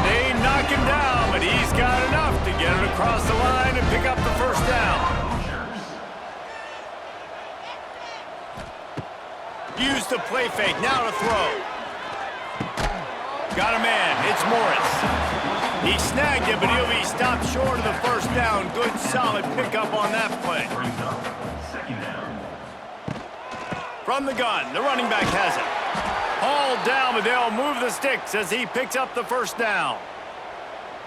Speaker 1: They knock him down, but he's got enough to get it across the line and pick up the 1st down. Use the play fake, now to throw. Got a man, it's Morris. He snagged it, but he'll be stopped short of the 1st down. Good, solid pickup on that play. From the gun, the running back has it. Hauled down, but they'll move the sticks as he picks up the first down.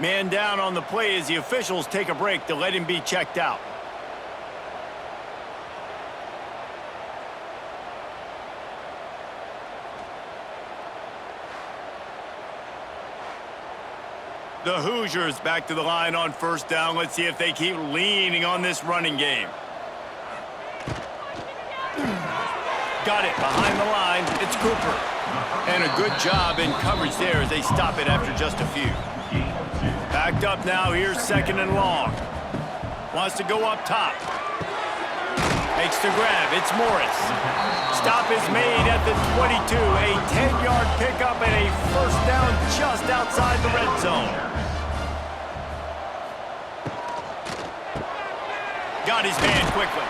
Speaker 1: Man down on the play as the officials take a break to let him be checked out. The Hoosiers back to the line on first down. Let's see if they keep leaning on this running game. Got it behind the line. It's Cooper. And a good job in coverage there as they stop it after just a few. Backed up now. Here's second and long. Wants to go up top. Makes the grab. It's Morris. Stop is made at the 22. A 10-yard pickup and a first down just outside the red zone. Got his man quickly.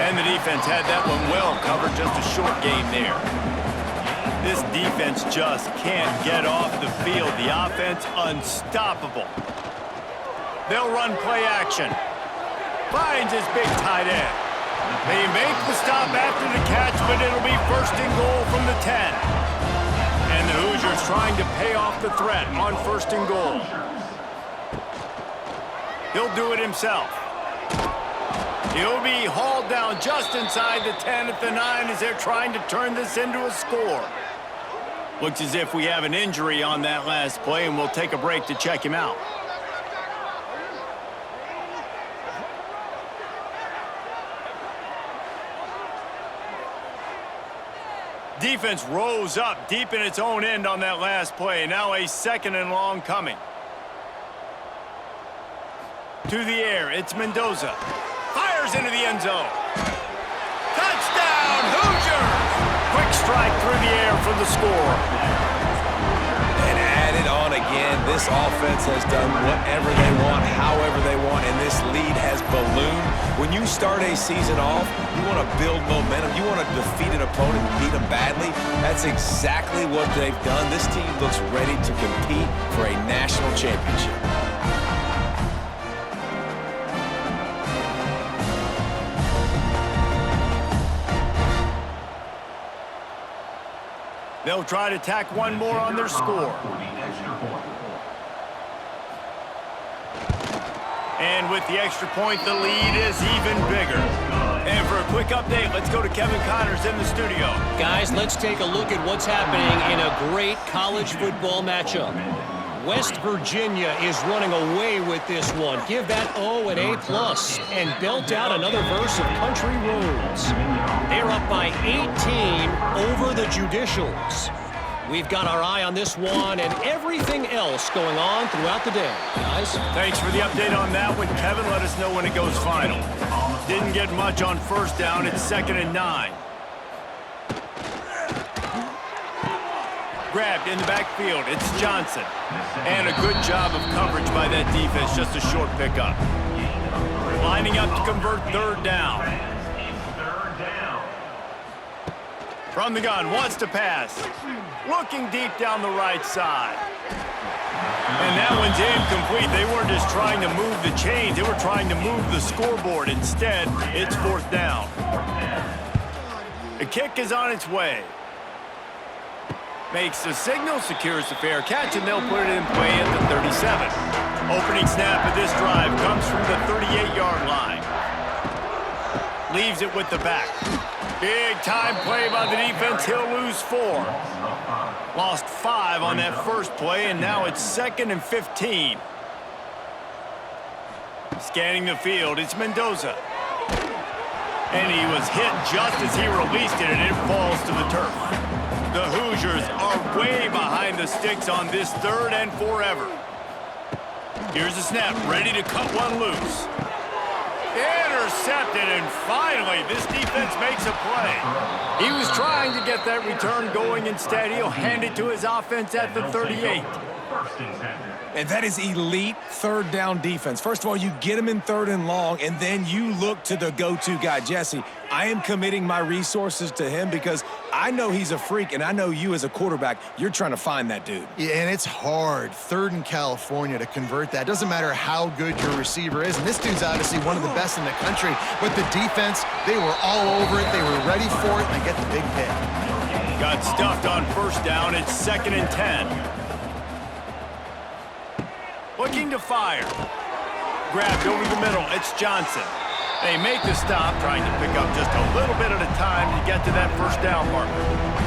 Speaker 1: And the defense had that one well covered. Just a short gain there. This defense just can't get off the field. The offense unstoppable. They'll run play action. Finds his big tight end. They make the stop after the catch, but it'll be first and goal from the 10. And the Hoosiers trying to pay off the threat on first and goal. He'll do it himself. He'll be hauled down just inside the 10 at the 9 as they're trying to turn this into a score. Looks as if we have an injury on that last play, and we'll take a break to check him out. Defense rose up deep in its own end on that last play. Now a second and long coming. To the air, it's Mendoza. Fires into the end zone. Touchdown, Hoosiers! Quick strike through the air for the score.
Speaker 3: And added on again, this offense has done whatever they want, however they want, and this lead has ballooned. When you start a season off, you want to build momentum. You want to defeat an opponent and beat them badly. That's exactly what they've done. This team looks ready to compete for a national championship.
Speaker 1: They'll try to tack one more on their score. And with the extra point, the lead is even bigger. And for a quick update, let's go to Kevin Connors in the studio.
Speaker 5: Guys, let's take a look at what's happening in a great college football matchup. West Virginia is running away with this one. Give that O an A+, and belt out another verse of Country Roads. They're up by 18 over the Judicials. We've got our eye on this one and everything else going on throughout the day, guys.
Speaker 1: Thanks for the update on that one, Kevin. Let us know when it goes final. Didn't get much on first down. It's 2nd and 9. Grabbed in the backfield. It's Johnson. And a good job of coverage by that defense. Just a short pickup. Lining up to convert third down. From the gun, wants to pass. Looking deep down the right side. And that one's incomplete. They weren't just trying to move the chains. They were trying to move the scoreboard. Instead, it's fourth down. The kick is on its way. Makes the signal, secures the fair catch, and they'll put it in play at the 37. Opening snap of this drive comes from the 38-yard line. Leaves it with the back. Big time play by the defense. He'll lose 4. Lost 5 on that first play, and now it's 2nd and 15. Scanning the field, it's Mendoza. And he was hit just as he released it, and it falls to the turf. The Hoosiers are way behind the sticks on this 3rd and forever. Here's the snap, ready to cut one loose. Intercepted, and finally, this defense makes a play. He was trying to get that return going. Instead, he'll hand it to his offense at the 38.
Speaker 3: And that is elite third down defense. First of all, you get him in 3rd and long, and then you look to the go-to guy, Jesse. I am committing my resources to him because I know he's a freak, and I know you as a quarterback, you're trying to find that dude.
Speaker 2: Yeah, and it's hard, 3rd in California, to convert that. Doesn't matter how good your receiver is, and this dude's obviously one of the best in the country, but the defense, they were all over it. They were ready for it, and they get the big pick.
Speaker 1: Got stuffed on first down. It's 2nd and 10. Looking to fire. Grabbed over the middle. It's Johnson. They make the stop, trying to pick up just a little bit at a time to get to that first down marker.